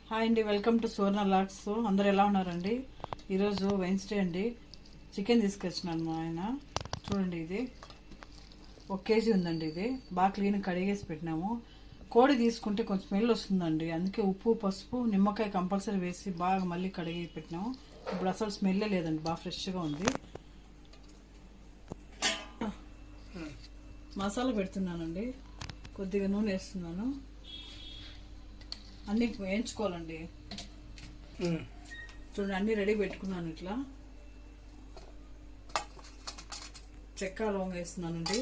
Hi అండి, welcome to Suvarna logs. అందరు ఎలా ఉన్నారండి? ఈరోజు వెన్స్డే అండి. చికెన్ తీసుకొచ్చినాను మా ఆయన. చూడండి, ఇది 1 కేజీ ఉందండి. ఇది బాగా క్లీన్ కడిగేసి పెట్టినాము. కోడి తీసుకుంటే కొంచెం స్మెల్ వస్తుందండి, అందుకే ఉప్పు, పసుపు, నిమ్మకాయ కంపల్సరీ వేసి బాగా మళ్ళీ కడిగి పెట్టినాము. ఇప్పుడు అసలు స్మెల్లే లేదండి, బాగా ఫ్రెష్గా ఉంది. మసాలా పెడుతున్నానండి, కొద్దిగా నూనె వేస్తున్నాను. అన్నీ వేయించుకోవాలండి. చూడండి, అన్నీ రెడీ పెట్టుకున్నాను. ఇట్లా చెక్క లవంగ వేస్తున్నానండి.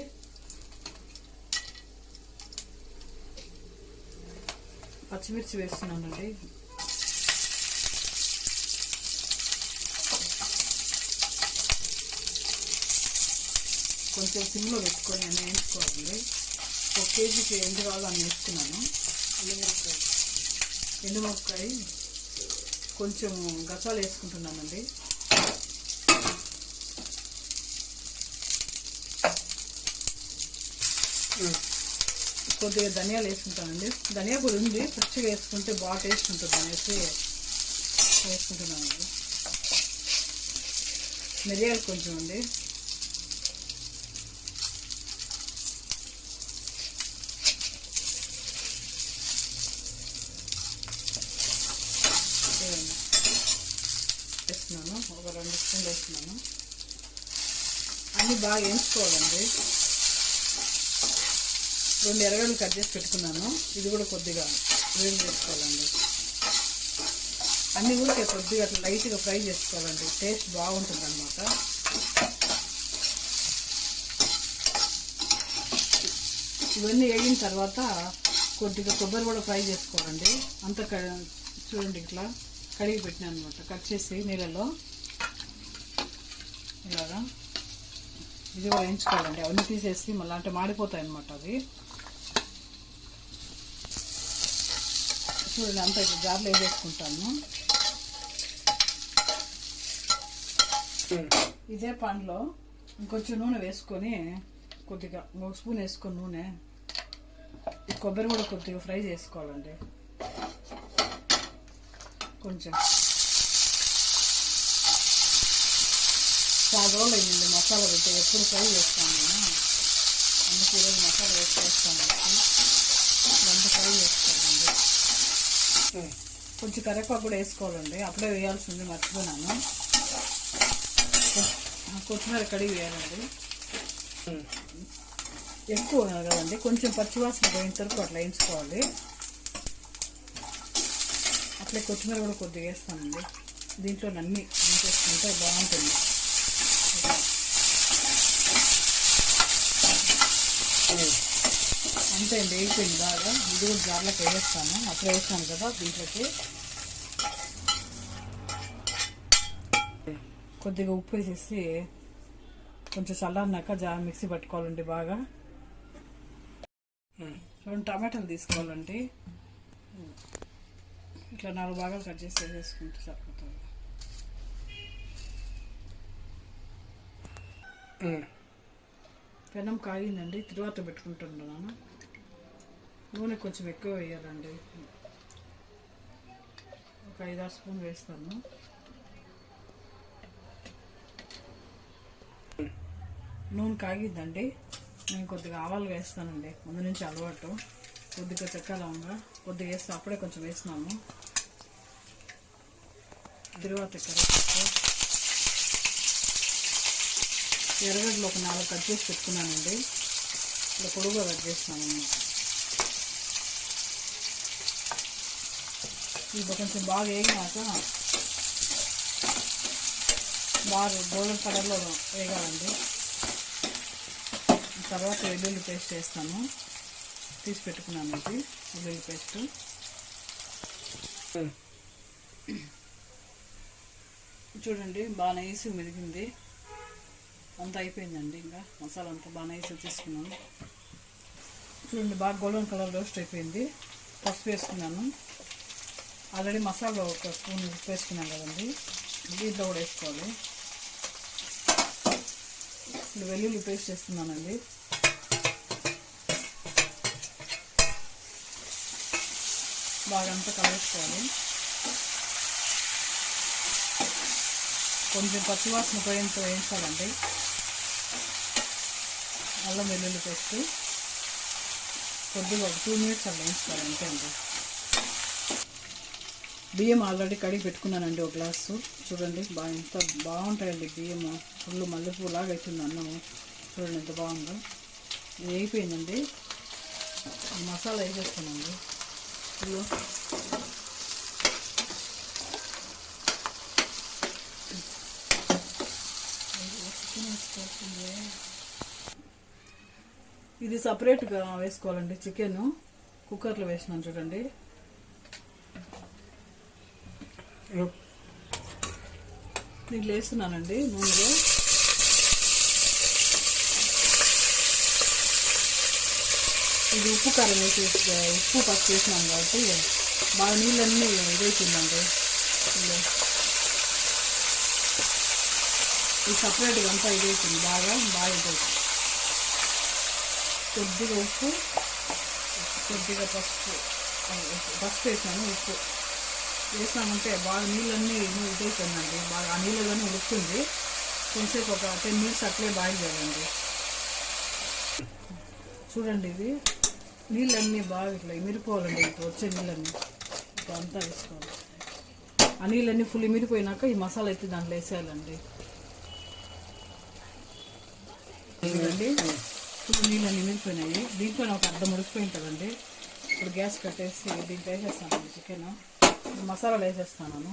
పచ్చిమిర్చి వేస్తున్నానండి. కొంచెం సిమ్లో పెట్టుకొని అన్నీ వేయించుకోవాలండి. 1 కేజీకి ఎంత కావాలో అన్నీ వేసుకున్నాను. ఎండుమిరపకాయ కొంచెం గసాలు వేసుకుంటున్నానండి. కొద్దిగా ధనియాలు వేసుకుంటానండి. ధనియా పొడి ఉంది, ఫ్రెష్గా వేసుకుంటే బాగా టేస్ట్ ఉంటుంది అనేసి వేసుకుంటున్నానండి. మిరియాలు కొంచెం అండి. వేస్తున్నాను, ఒక 2 స్పూన్లు వేస్తున్నాను. అన్నీ బాగా వేయించుకోవాలండి. 2 ఎర్రగడ్డలు కట్ చేసి పెట్టుకున్నాను, ఇది కూడా కొద్దిగా వేడి చేసుకోవాలండి. అన్నీ కూడా కొద్దిగా అట్లా లైట్గా ఫ్రై చేసుకోవాలండి, టేస్ట్ బాగుంటుంది అన్నమాట. ఇవన్నీ వేగిన తర్వాత కొద్దిగా కొబ్బరి కూడా ఫ్రై చేసుకోవాలండి. అంతా చూడండి, ఇట్లా కడిగి పెట్టినాను అనమాట. కట్ చేసి నీళ్ళలో ఇలాగా ఇది కూడా వేయించుకోవాలండి. అవన్నీ తీసేసి మళ్ళీ అంటే మాడిపోతాయి అన్నమాట అవి. చూడండి, అంతా ఇట్లా జార్లో వేసేసుకుంటాను. ఇదే పాన్లో ఇంకొంచెం నూనె వేసుకొని, కొద్దిగా 1 స్పూన్ వేసుకొని నూనె, కొబ్బరి కూడా కొద్దిగా ఫ్రై చేసుకోవాలండి. కొంచెం చాలా రోజులు అయిందండి మసాలా పెట్టి, ఎప్పుడు ఫ్రై చేస్తాను నేను, అందుకే ఈరోజు మసాలా వేసి చేస్తాను. ఇదంతా ఫ్రై చేసుకోవాలండి. కొంచెం కరివేపాకు కూడా వేసుకోవాలండి, అప్పుడే వేయాల్సింది, మర్చిపోయినాను. కొత్తిమీర కడిగి వేయాలండి. ఎక్కువ కదండి, కొంచెం పచ్చివాసన పోయిన వరకు అట్లా వేయించుకోవాలి. అట్లే కొత్తిమీర కూడా కొద్దిగా వేస్తానండి. దీంట్లో అన్నీ వేసుకుంటే బాగుంటుంది. అంతే అండి, వేయిపోయింది బాగా. ఇది కూడా జార్లోకి వేస్తాను, అప్పుడే వేస్తాను కదా. దీంట్లోకి కొద్దిగా ఉప్పు వేసేసి కొంచెం చల్లారినాక మిక్సీ పట్టుకోవాలండి బాగా. 2 టమాటాలు తీసుకోవాలండి. ఇట్లా 4 భాగాలు కట్ చేసి వేసేసుకుంటే సరిపోతుంది. పెనం కాగిందండి, తరువాత పెట్టుకుంటున్నాను. నూనె కొంచెం ఎక్కువ వేయాలండి, ఒక 5-6 స్పూన్లు వేస్తాను. నూనె కాగిద్దండి, నేను కొద్దిగా ఆవాలు వేస్తానండి, ముందు నుంచి అలవాటు. కొద్దిగా చెక్క లవంగా కొద్దిగా వేస్తే అప్పుడే కొంచెం వేసినాము. తరువాత కరివేపాకు, ఎర్రగడ్డలు ఒక 4 కట్ చేసి పెట్టుకున్నానండి. ఇలా పొడుగుగా కట్ చేస్తున్నాను అన్నమాట. ఇప్పుడు కొంచెం బాగా వేగినాక బాగా గోల్డెన్ కలర్లో వేగాలండి. తర్వాత వెల్లుల్లి పేస్ట్ వేస్తాను, తీసి పెట్టుకున్నాను. ఇది వెల్లుల్లి పేస్ట్. చూడండి, బాగా నైస్ మెదిగింది, అంతా అయిపోయిందండి. ఇంకా మసాలా అంతా బాగా నైస్ తీసుకున్నాను. చూడండి, బాగా గోల్డెన్ కలర్ రోస్ట్ అయిపోయింది. పసుపు వేసుకున్నాను. ఆల్రెడీ మసాలా 1 స్పూన్ ఉప్పు వేసుకున్నాను కదండి, దీంట్లో కూడా వేసుకోవాలి. ఇప్పుడు వెల్లుల్లి పేస్ట్ వేస్తున్నానండి. బాగా అంతా కలుపుకోవాలి. కొంచెం పచ్చివాసన పోయేంత వేయించాలండి. అల్లం వెల్లుల్లి పేస్ట్ కొద్దిగా 2 minutes అలా వేయించుకోవాలి అంతే అండి. బియ్యం ఆల్రెడీ కడిగి పెట్టుకున్నానండి, ఒక గ్లాసు. చూడండి ఎంత బాగుంటాయండి బియ్యము. ఫుల్ మల్లెపూలాగా అవుతుంది అన్నము. చూడండి ఎంత బాగుందో. ఇది అయిపోయిందండి. మసాలా వేసేస్తానండి. ఫుల్ ఇది సపరేట్గా వేసుకోవాలండి. చికెన్ కుక్కర్లో వేసినాను చూడండి. దీంట్లో వేస్తున్నానండి నూనెలో. ఇది ఉప్పు కారం వేసి ఉప్పు పచ్చి వేసినాం కాబట్టి బాగా నీళ్ళన్నీ ఇదైతుందండి. ఇది సపరేట్గా అంతా ఇదైతుంది, బాగా ఇదవుతుంది. కొద్దిగా ఉప్పు, కొద్దిగా పసుపు వేసినాను. ఉప్పు వేసినామంటే బాగా నీళ్ళన్నీ ఇదైతుందండి. బాగా ఆ నీళ్ళలోనే ఉడుకుతుంది. కొంచెంసేపు ఒక 10 minutes అట్లే బాయిల్ చేయాలండి. చూడండి ఇది నీళ్ళన్నీ బాగా ఇట్లా ఇమిరిపోవాలండి. ఇట్లా వచ్చే నీళ్ళన్నీ ఇట్లా అంతా వేసుకోవాలి. ఆ నీళ్ళన్నీ ఫుల్ ఇమిరిపోయినాక ఈ మసాలా అయితే దాంట్లో వేసేయాలండి. చూడండి ఫుల్ నీళ్ళన్నీ ఇమిరిపోయినాయి. దీంట్లో ఒక అర్ధం ఉడికిపోయి ఉంటుందండి. ఇప్పుడు గ్యాస్ కట్టేసి దీంట్లో వేసేస్తాను చికెన్. మసాలాలు వేసేస్తాను.